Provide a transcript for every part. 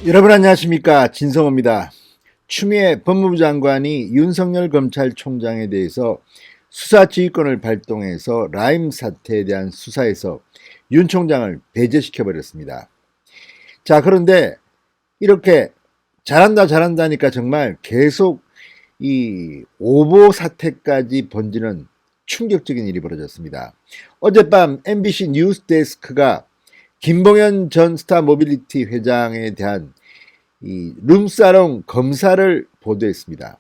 여러분 안녕하십니까, 진성호입니다. 추미애 법무부 장관이 윤석열 검찰총장에 대해서 수사지휘권을 발동해서 라임 사태에 대한 수사에서 윤 총장을 배제시켜버렸습니다. 자, 그런데 이렇게 잘한다 하니까 정말 계속 이 오보 사태까지 번지는 충격적인 일이 벌어졌습니다. 어젯밤 MBC 뉴스데스크가 김봉현 전 스타모빌리티 회장에 대한 이 룸사롱 검사를 보도했습니다.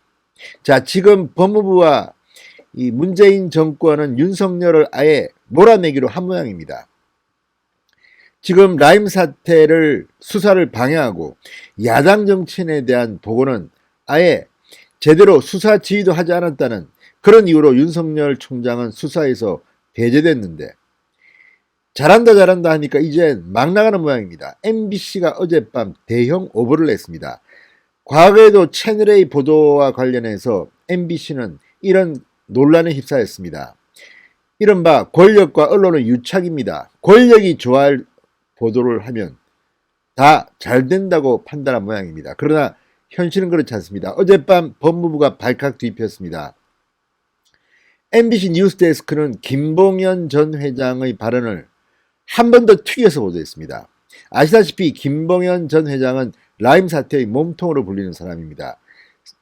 자, 지금 법무부와 이 문재인 정권은 윤석열을 아예 몰아내기로 한 모양입니다. 지금 라임 사태를 수사를 방해하고 야당 정치인에 대한 보고는 아예 제대로 수사 지휘도 하지 않았다는 그런 이유로 윤석열 총장은 수사에서 배제됐는데, 잘한다 하니까 이제 막 나가는 모양입니다. MBC가 어젯밤 대형 오보를 냈습니다. 과거에도 채널A 보도와 관련해서 MBC는 이런 논란에 휩싸였습니다. 이른바 권력과 언론의 유착입니다. 권력이 좋아할 보도를 하면 다 잘 된다고 판단한 모양입니다. 그러나 현실은 그렇지 않습니다. 어젯밤 법무부가 발칵 뒤집혔습니다. MBC 뉴스데스크는 김봉현 전 회장의 발언을 한 번 더 튀겨서 보도했습니다. 아시다시피 김봉현 전 회장은 라임 사태의 몸통으로 불리는 사람입니다.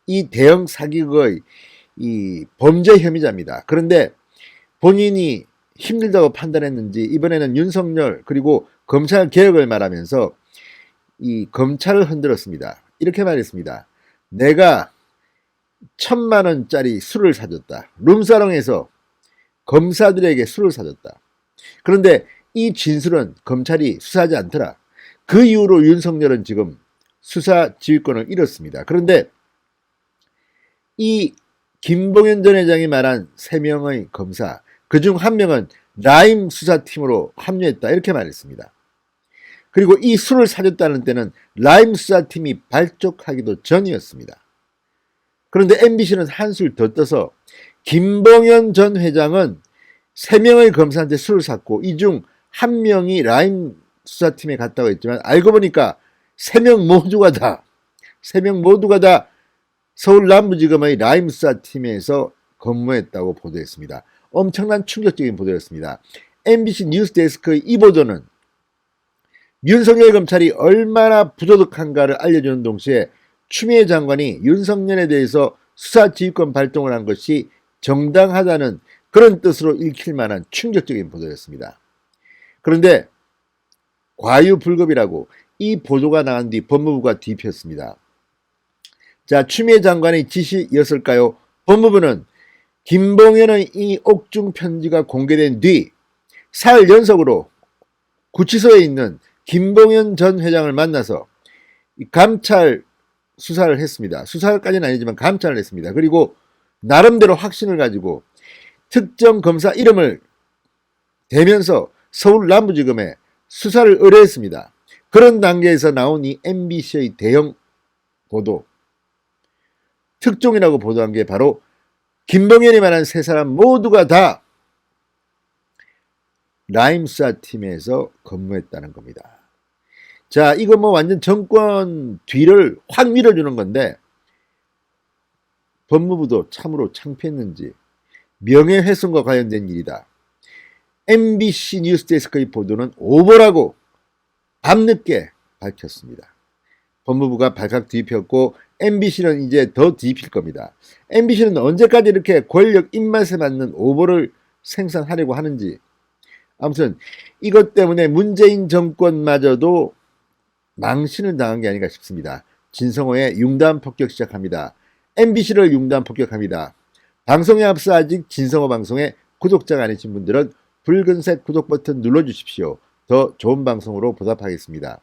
이 대형 사기극의 이 범죄 혐의자입니다. 그런데 본인이 힘들다고 판단했는지 이번에는 윤석열 그리고 검찰 개혁을 말하면서 이 검찰을 흔들었습니다. 이렇게 말했습니다. 내가 1,000만 원짜리 술을 사줬다. 룸사롱에서 검사들에게 술을 사줬다. 그런데 이 진술은 검찰이 수사하지 않더라. 그 이후로 윤석열은 지금 수사 지휘권을 잃었습니다. 그런데 이 김봉현 전 회장이 말한 3명의 검사, 그중 1명은 라임 수사팀으로 합류했다, 이렇게 말했습니다. 그리고 이 술을 사줬다는 때는 라임 수사팀이 발족하기도 전이었습니다. 그런데 MBC는 한술 더 떠서 김봉현 전 회장은 3명의 검사한테 술을 샀고 이 중 1명이 라임 수사팀에 갔다고 했지만 알고 보니까 3명 모두가 다 서울 남부지검의 라임 수사팀에서 근무했다고 보도했습니다. 엄청난 충격적인 보도였습니다. MBC 뉴스데스크의 이 보도는 윤석열 검찰이 얼마나 부도덕한가를 알려주는 동시에 추미애 장관이 윤석열에 대해서 수사지휘권 발동을 한 것이 정당하다는 그런 뜻으로 읽힐 만한 충격적인 보도였습니다. 그런데 과유불급이라고 이 보도가 나간 뒤 법무부가 뒤집혔습니다. 자, 추미애 장관의 지시였을까요? 법무부는 김봉현의 이 옥중 편지가 공개된 뒤 사흘 연속으로 구치소에 있는 김봉현 전 회장을 만나서 감찰 수사를 했습니다. 수사까지는 아니지만 감찰을 했습니다. 그리고 나름대로 확신을 가지고 특정 검사 이름을 대면서 서울 남부지검에 수사를 의뢰했습니다. 그런 단계에서 나온 이 MBC의 대형 보도, 특종이라고 보도한 게 바로 김봉현이 말한 3사람 모두가 다 라임 수사팀에서 근무했다는 겁니다. 자, 이거 뭐 완전 정권 뒤를 확 밀어주는 건데 법무부도 참으로 창피했는지 명예훼손과 관련된 일이다. MBC 뉴스데스크의 보도는 오보라고 밤늦게 밝혔습니다. 법무부가 발칵 뒤집혔고 MBC는 이제 더 뒤집힐 겁니다. MBC는 언제까지 이렇게 권력 입맛에 맞는 오보를 생산하려고 하는지. 아무튼 이것 때문에 문재인 정권마저도 망신을 당한 게 아닌가 싶습니다. 진성호의 융단 폭격 시작합니다. MBC를 융단 폭격합니다. 방송에 앞서 아직 진성호 방송에 구독자가 아니신 분들은 붉은색 구독 버튼 눌러주십시오. 더 좋은 방송으로 보답하겠습니다.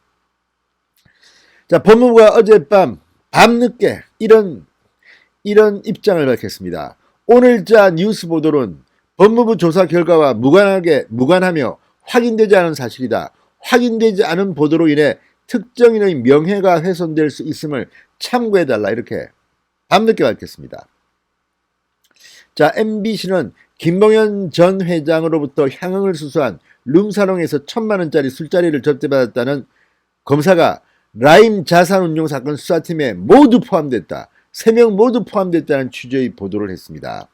자, 법무부가 어젯밤 밤늦게 이런 입장을 밝혔습니다. 오늘자 뉴스 보도는 법무부 조사 결과와 무관하며 확인되지 않은 사실이다. 확인되지 않은 보도로 인해 특정인의 명예가 훼손될 수 있음을 참고해달라, 이렇게 밤늦게 밝혔습니다. 자, MBC는 김봉현 전 회장으로부터 향응을 수수한 룸사롱에서 1,000만 원짜리 술자리를 접대받았다는 검사가 라임 자산운용 사건 수사팀에 모두 포함됐다. 3명 모두 포함됐다는 취지의 보도를 했습니다.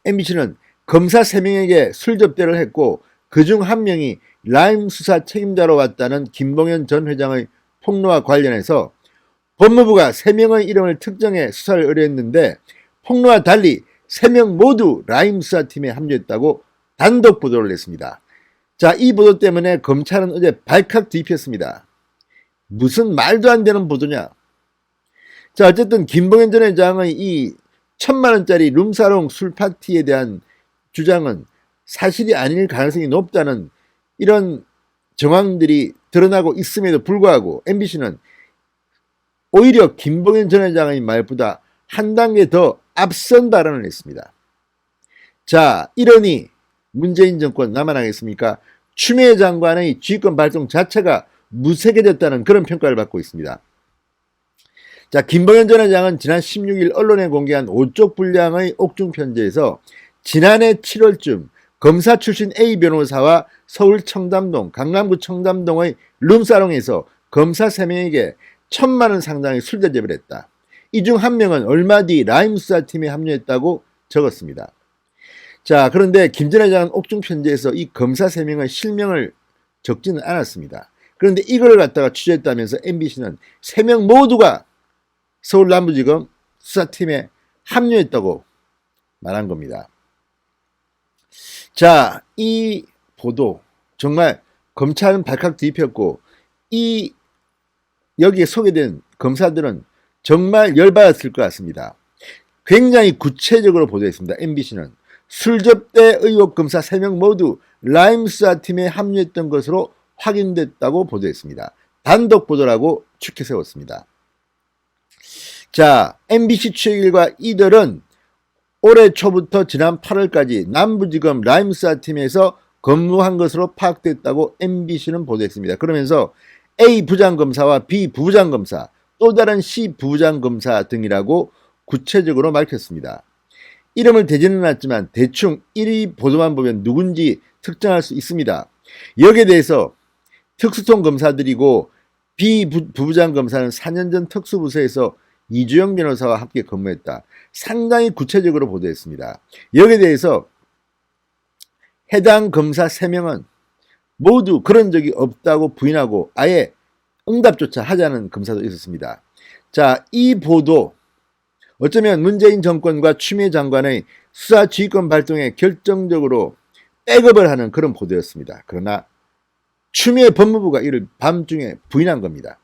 MBC는 검사 3명에게 술 접대를 했고 그중 1명이 라임 수사 책임자로 왔다는 김봉현 전 회장의 폭로와 관련해서 법무부가 3명의 이름을 특정해 수사를 의뢰했는데 폭로와 달리 3명 모두 라임 수사팀에 합류했다고 단독 보도를 했습니다. 자, 이 보도 때문에 검찰은 어제 발칵 뒤집혔습니다. 무슨 말도 안 되는 보도냐. 자, 어쨌든 김봉현 전 회장의 이 1,000만원짜리 룸사롱 술파티에 대한 주장은 사실이 아닐 가능성이 높다는 이런 정황들이 드러나고 있음에도 불구하고 MBC는 오히려 김봉현 전 회장의 말보다 한 단계 더 앞선 발언을 했습니다. 자, 이러니 문재인 정권 남아나겠습니까? 추미애 장관의 지휘권 발동 자체가 무색해졌다는 그런 평가를 받고 있습니다. 자, 김봉현 전 회장은 지난 16일 언론에 공개한 5쪽 분량의 옥중 편지에서 지난해 7월쯤 검사 출신 A 변호사와 서울 청담동, 강남구 청담동의 룸사롱에서 검사 3명에게 1,000만원 상당의 술 대접을 했다. 이 중 1명은 얼마 뒤 라임 수사팀에 합류했다고 적었습니다. 자, 그런데 김 전 회장은 옥중 편지에서 이 검사 3명의 실명을 적지는 않았습니다. 그런데 이걸 갖다가 취재했다면서 MBC는 3명 모두가 서울 남부지검 수사팀에 합류했다고 말한 겁니다. 자, 이 보도 정말 검찰은 발칵 뒤집혔고 여기에 소개된 검사들은 정말 열받았을 것 같습니다. 굉장히 구체적으로 보도했습니다. MBC는 술접대 의혹 검사 3명 모두 라임 수사팀에 합류했던 것으로 확인됐다고 보도했습니다. 단독 보도라고 추켜 세웠습니다. 자, MBC 취재길과 이들은 올해 초부터 지난 8월까지 남부지검 라임 수사팀에서 근무한 것으로 파악됐다고 MBC는 보도했습니다. 그러면서 A 부장검사와 B 부부장검사, 또 다른 C 부부장검사 등이라고 구체적으로 밝혔습니다. 이름을 대지는 않았지만 대충 1위 보도만 보면 누군지 특정할 수 있습니다. 여기에 대해서 특수통 검사들이고 B 부부장검사는 4년 전 특수부서에서 이주영 변호사와 함께 근무했다. 상당히 구체적으로 보도했습니다. 여기에 대해서 해당 검사 3명은 모두 그런 적이 없다고 부인하고 아예 응답조차 하지 않은 검사도 있었습니다. 자, 이 보도 어쩌면 문재인 정권과 추미애 장관의 수사 지휘권 발동에 결정적으로 백업을 하는 그런 보도였습니다. 그러나 추미애 법무부가 이를 밤중에 부인한 겁니다.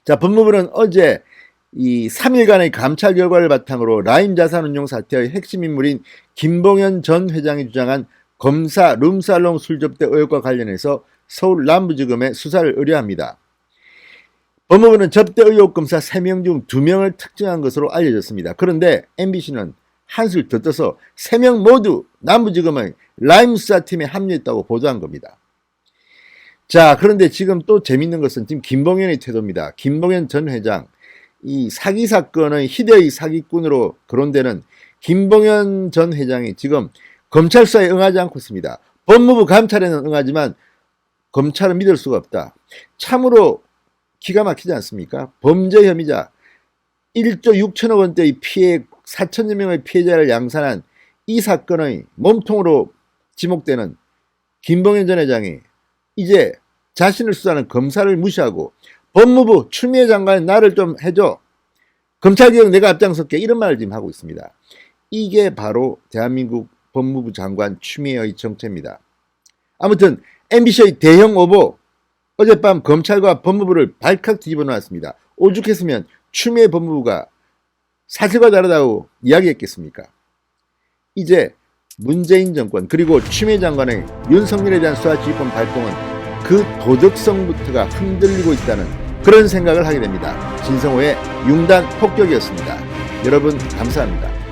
자, 법무부는 어제 이 3일간의 감찰 결과를 바탕으로 라임 자산운용 사태의 핵심 인물인 김봉현 전 회장이 주장한 검사 룸살롱 술접대 의혹과 관련해서 서울 남부지검에 수사를 의뢰합니다. 법무부는 접대 의혹 검사 3명 중 2명을 특정한 것으로 알려졌습니다. 그런데 MBC는 한술 더 떠서 3명 모두 남부지검의 라임 수사팀에 합류했다고 보도한 겁니다. 자, 그런데 지금 또 재밌는 것은 지금 김봉현의 태도입니다. 김봉현 전 회장, 이 사기 사건의 희대의 사기꾼으로 거론되는 김봉현 전 회장이 지금 검찰 수사에 응하지 않고 있습니다. 법무부 감찰에는 응하지만 검찰은 믿을 수가 없다. 참으로 기가 막히지 않습니까? 범죄 혐의자 1조 6천억 원대의 피해 4천여 명의 피해자를 양산한 이 사건의 몸통으로 지목되는 김봉현 전 회장이 이제 자신을 수사하는 검사를 무시하고 법무부 추미애 장관이 나를 좀 해줘. 검찰개혁 내가 앞장설게. 이런 말을 지금 하고 있습니다. 이게 바로 대한민국 법무부 장관 추미애의 정체입니다. 아무튼 MBC의 대형 오보, 어젯밤 검찰과 법무부를 발칵 뒤집어 놓았습니다. 오죽했으면 추미애 법무부가 사실과 다르다고 이야기했겠습니까? 이제 문재인 정권 그리고 추미애 장관의 윤석열에 대한 수사지휘권 발동은 그 도덕성부터가 흔들리고 있다는 그런 생각을 하게 됩니다. 진성호의 융단 폭격이었습니다. 여러분 감사합니다.